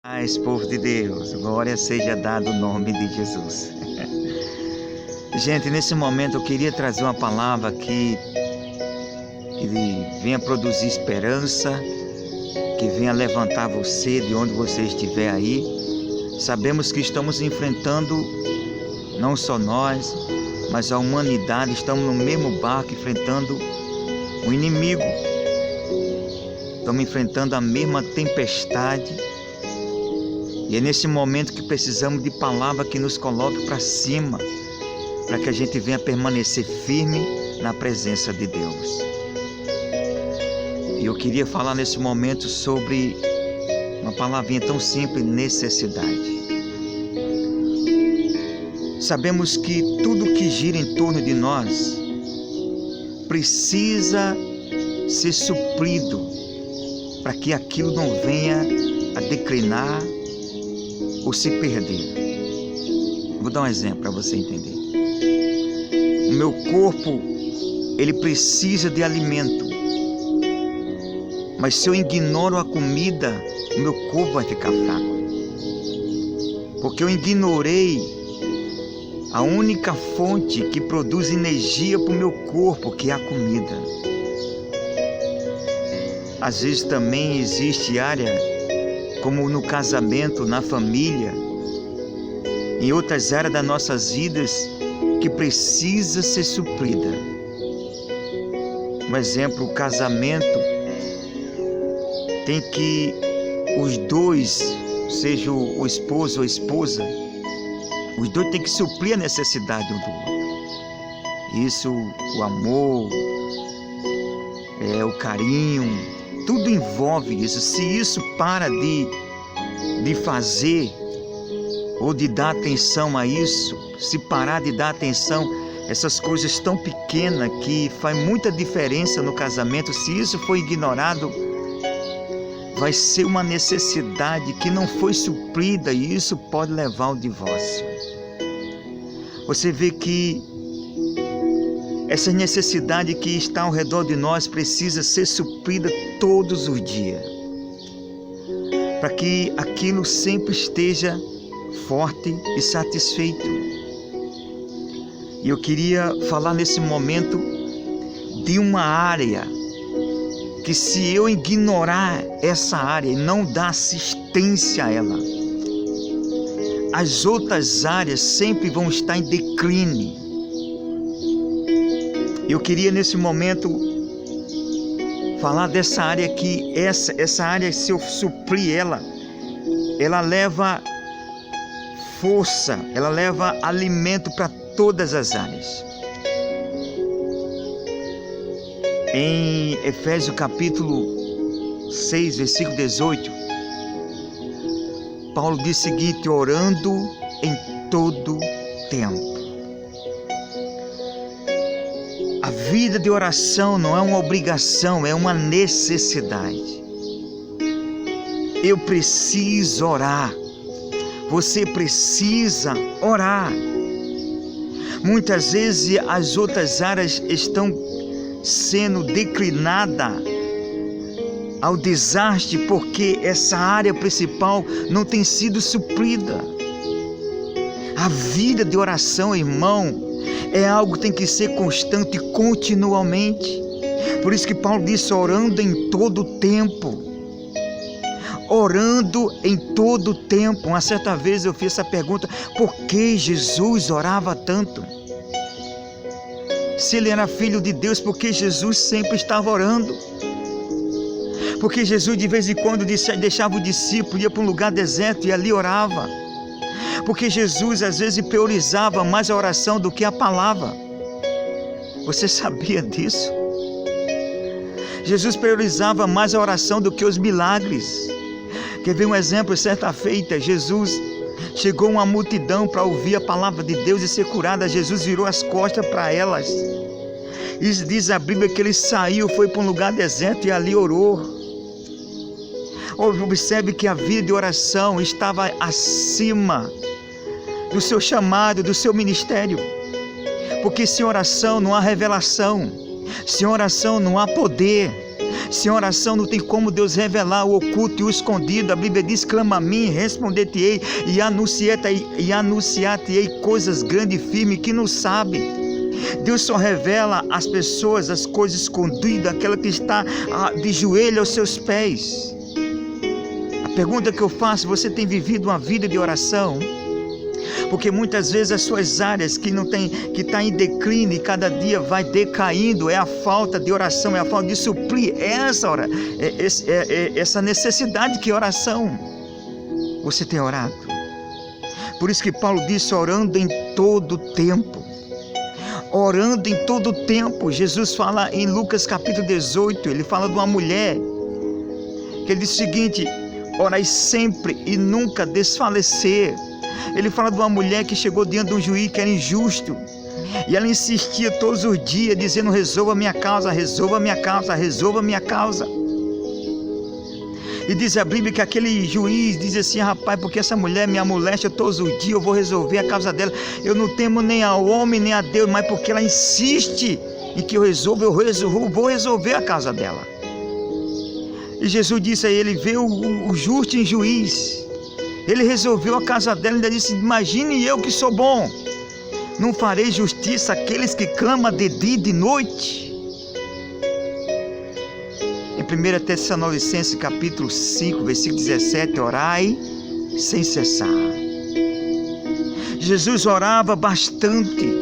Paz, povo de Deus, glória seja dada o nome de Jesus. Gente, nesse momento eu queria trazer uma palavra que venha produzir esperança, que venha levantar você de onde você estiver aí. Sabemos que estamos enfrentando, não só nós, mas a humanidade, estamos no mesmo barco enfrentando o inimigo. Estamos enfrentando a mesma tempestade. E é nesse momento que precisamos de palavra que nos coloque para cima, para que a gente venha permanecer firme na presença de Deus. E eu queria falar nesse momento sobre uma palavrinha tão simples: necessidade. Sabemos que tudo que gira em torno de nós precisa ser suprido para que aquilo não venha a declinar ou se perder. Vou dar um exemplo para você entender. O meu corpo, ele precisa de alimento. Mas se eu ignoro a comida, o meu corpo vai ficar fraco. Porque eu ignorei a única fonte que produz energia para o meu corpo, que é a comida. Às vezes também existe área, como no casamento, na família, em outras áreas das nossas vidas, que precisa ser suprida. Um exemplo, o casamento tem que os dois, seja o esposo ou a esposa, os dois têm que suprir a necessidade um do outro. Isso, o amor, o carinho, tudo envolve isso. Se isso para de fazer ou de dar atenção a isso, se parar de dar atenção a essas coisas tão pequenas que faz muita diferença no casamento, se isso for ignorado, vai ser uma necessidade que não foi suprida e isso pode levar ao divórcio. Você vê que essa necessidade que está ao redor de nós precisa ser suprida todos os dias, para que aquilo sempre esteja forte e satisfeito. E eu queria falar nesse momento de uma área que, se eu ignorar essa área e não dar assistência a ela, as outras áreas sempre vão estar em declínio. Eu queria nesse momento falar dessa área que essa área, se eu suprir ela leva força, ela leva alimento para todas as áreas. Em Efésios capítulo 6, versículo 18, Paulo diz o seguinte: orando em todo tempo. A vida de oração não é uma obrigação, é uma necessidade. Eu preciso orar. Você precisa orar. Muitas vezes as outras áreas estão sendo declinadas ao desastre porque essa área principal não tem sido suprida. A vida de oração, irmão, é algo que tem que ser constante e continuamente. Por isso que Paulo disse: orando em todo o tempo. Orando em todo o tempo. Uma certa vez eu fiz essa pergunta: por que Jesus orava tanto? Se ele era filho de Deus, por que Jesus sempre estava orando? Porque Jesus de vez em quando deixava o discípulo, ia para um lugar deserto e ali orava. Porque Jesus às vezes priorizava mais a oração do que a palavra. Você sabia disso? Jesus priorizava mais a oração do que os milagres. Quer ver um exemplo? Certa feita, Jesus chegou uma multidão para ouvir a palavra de Deus e ser curada. Jesus virou as costas para elas. E diz a Bíblia que ele saiu, foi para um lugar deserto e ali orou. Observe que a vida de oração estava acima do seu chamado, do seu ministério. Porque sem oração não há revelação, sem oração não há poder, Sem oração não tem como Deus revelar o oculto e o escondido. A Bíblia diz: clama a mim, responder-te-ei e anunciar-te-ei coisas grandes e firmes que não sabe. Deus só revela às pessoas as coisas escondidas, aquela que está de joelho aos seus pés. A pergunta que eu faço: você tem vivido uma vida de oração? Porque muitas vezes as suas áreas que está em declínio e cada dia vai decaindo, é a falta de oração, é a falta de suprir essa necessidade que é oração. Você tem orado? Por isso que Paulo disse: orando em todo tempo. Orando em todo tempo. Jesus fala em Lucas capítulo 18, ele fala de uma mulher, que ele diz o seguinte: orai sempre e nunca desfalecer. Ele fala de uma mulher que chegou diante de um juiz que era injusto, e ela insistia todos os dias, dizendo: resolva a minha causa, resolva a minha causa, resolva a minha causa. E diz a Bíblia que aquele juiz diz assim: rapaz, porque essa mulher me amolesta todos os dias, eu vou resolver a causa dela. Eu não temo nem ao homem nem a Deus, mas porque ela insiste em que eu vou resolver a causa dela. E Jesus disse a ele: vê o justo em juiz. Ele resolveu a causa dela e ainda disse: imagine eu que sou bom, não farei justiça àqueles que clamam de dia e de noite. Em 1 Tessalonicenses capítulo 5, versículo 17, orai sem cessar. Jesus orava bastante.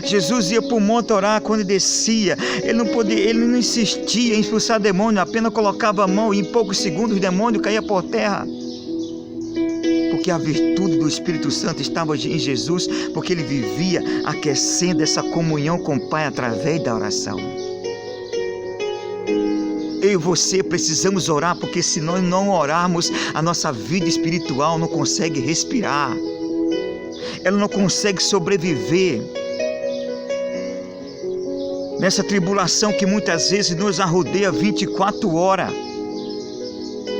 Jesus ia para o monte orar quando descia. Ele não insistia em expulsar demônio, apenas colocava a mão e em poucos segundos o demônio caía por terra. Porque a virtude do Espírito Santo estava em Jesus, porque ele vivia aquecendo essa comunhão com o Pai através da oração. Eu e você precisamos orar, porque se nós não orarmos, a nossa vida espiritual não consegue respirar, ela não consegue sobreviver nessa tribulação que muitas vezes nos arrodeia 24 horas.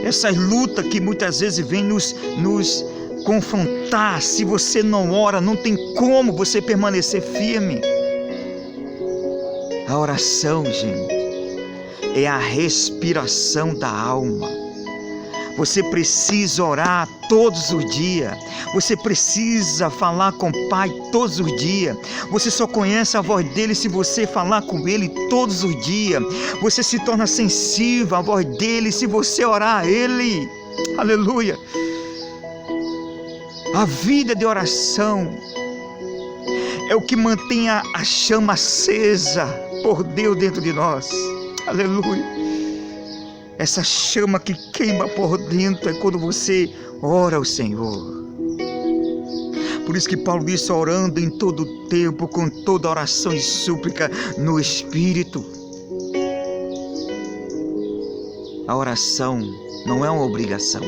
Essas lutas que muitas vezes vêm nos confrontar. Se você não ora, não tem como você permanecer firme. A oração, gente, é a respiração da alma. Você precisa orar todos os dias. Você precisa falar com o Pai todos os dias. Você só conhece a voz dele se você falar com ele todos os dias. Você se torna sensível à voz dele se você orar a ele. Aleluia! A vida de oração é o que mantém a chama acesa por Deus dentro de nós. Aleluia! Essa chama que queima por dentro é quando você ora ao Senhor. Por isso que Paulo disse: orando em todo tempo, com toda oração e súplica no Espírito. A oração não é uma obrigação.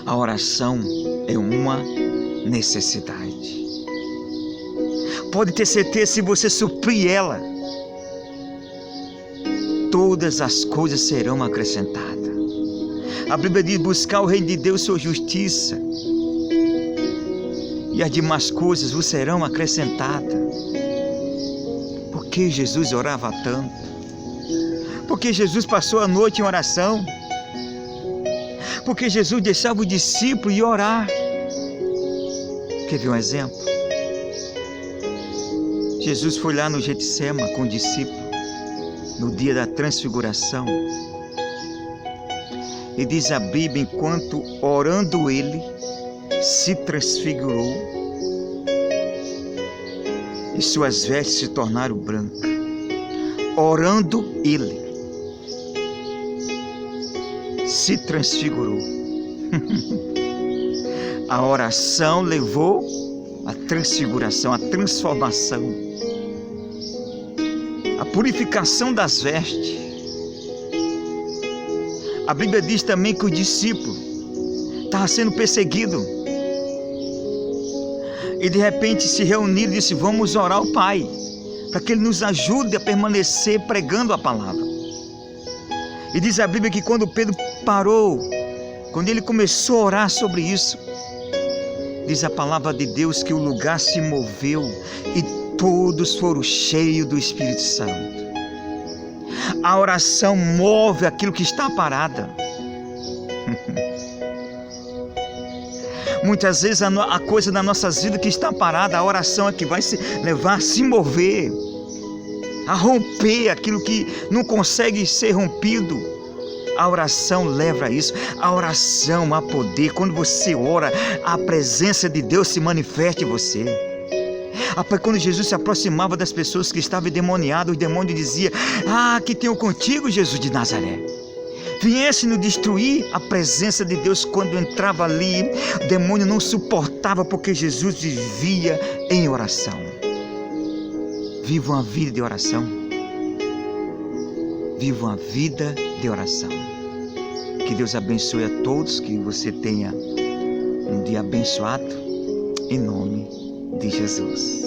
A oração é uma necessidade. Pode ter certeza, se você suprir ela, todas as coisas serão acrescentadas. A Bíblia diz: buscar o reino de Deus e sua justiça, e as demais coisas vos serão acrescentadas. Por que Jesus orava tanto? Porque Jesus passou a noite em oração. Porque Jesus deixava o discípulo ir orar. Quer ver um exemplo? Jesus foi lá no Getsema com o discípulo, no dia da transfiguração. E diz a Bíblia: enquanto orando ele, se transfigurou e suas vestes se tornaram brancas. Orando ele se transfigurou. A oração levou a transfiguração, a transformação, a purificação das vestes. A Bíblia diz também que o discípulo estava sendo perseguido. E de repente se reuniram e disse: vamos orar ao Pai, para que Ele nos ajude a permanecer pregando a palavra. E diz a Bíblia que quando Pedro parou, quando ele começou a orar sobre isso, diz a palavra de Deus que o lugar se moveu e todos foram cheios do Espírito Santo. A oração move aquilo que está parado. Muitas vezes a coisa das nossas vidas que está parada, a oração é que vai se levar a se mover, a romper aquilo que não consegue ser rompido. A oração leva a isso. A oração há poder. Quando você ora, a presença de Deus se manifesta em você. Quando Jesus se aproximava das pessoas que estavam endemoniadas, o demônio dizia: que tenho contigo, Jesus de Nazaré. Viesse nos destruir. A presença de Deus, quando entrava ali, o demônio não suportava, porque Jesus vivia em oração. Viva uma vida de oração. Viva uma vida de oração. Que Deus abençoe a todos, que você tenha um dia abençoado, em nome de Jesus.